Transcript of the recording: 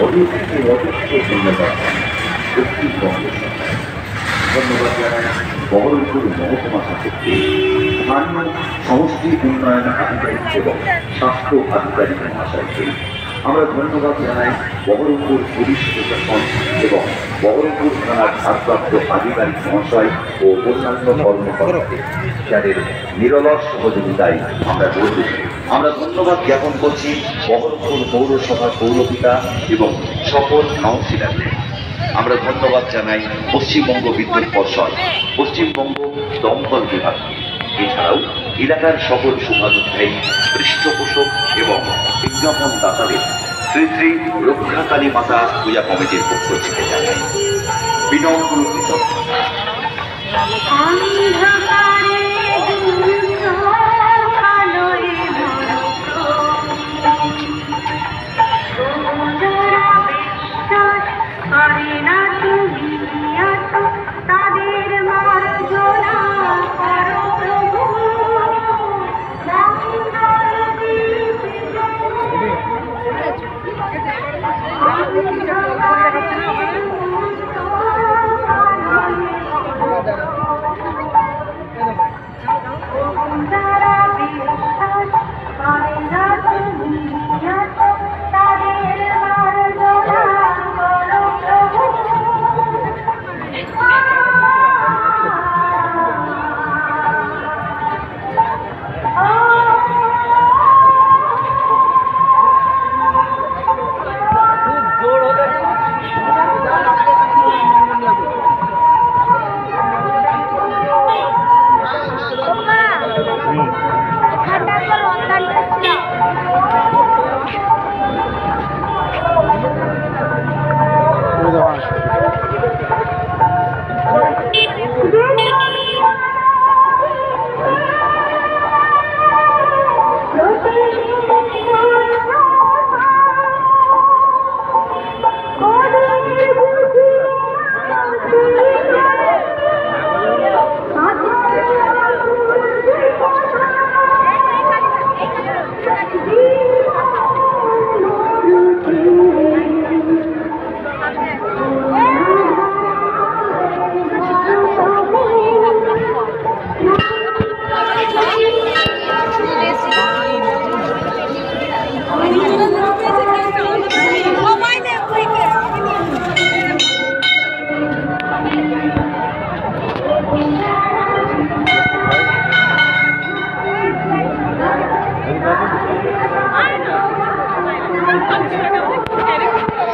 অতিথিকে যথেষ্ট ধন্যবাদ পশ্চিমবঙ্গ সরকার। ধন্যবাদ জানাই বহরমপুর মহকুমা শাসককে, স্থানীয় সমষ্টি উন্নয়ন আধিকারিক এবং স্বাস্থ্য আধিকারিক মহাশয়কে। আমরা ধন্যবাদ জানাই বহরমপুর পুলিশ প্রশাসন এবং বহরমপুর থানার ভারপ্রাপ্ত আধিকারিক মহাশয় ও অন্যান্য কর্মকর্তাকে, যাদের নিরলস সহযোগিতায় আমরা গর্বিত। আমরা ধন্যবাদ জ্ঞাপন করছি বহরমপুর পৌরসভার পৌরপিতা এবং সকল কাউন্সিলরদের। আমরা ধন্যবাদ জানাই পশ্চিমবঙ্গ বিদ্যুৎ পর্ষদ, পশ্চিমবঙ্গ দমকল বিভাগ, এছাড়াও এলাকার সকল শুভানুধ্যায়ী, পৃষ্ঠপোষক এবং বিজ্ঞাপন দাতাদের শ্রী শ্রী রক্ষাকালী মাতা পূজা কমিটির পক্ষ থেকে জানাই বিনম্র কৃতজ্ঞতা।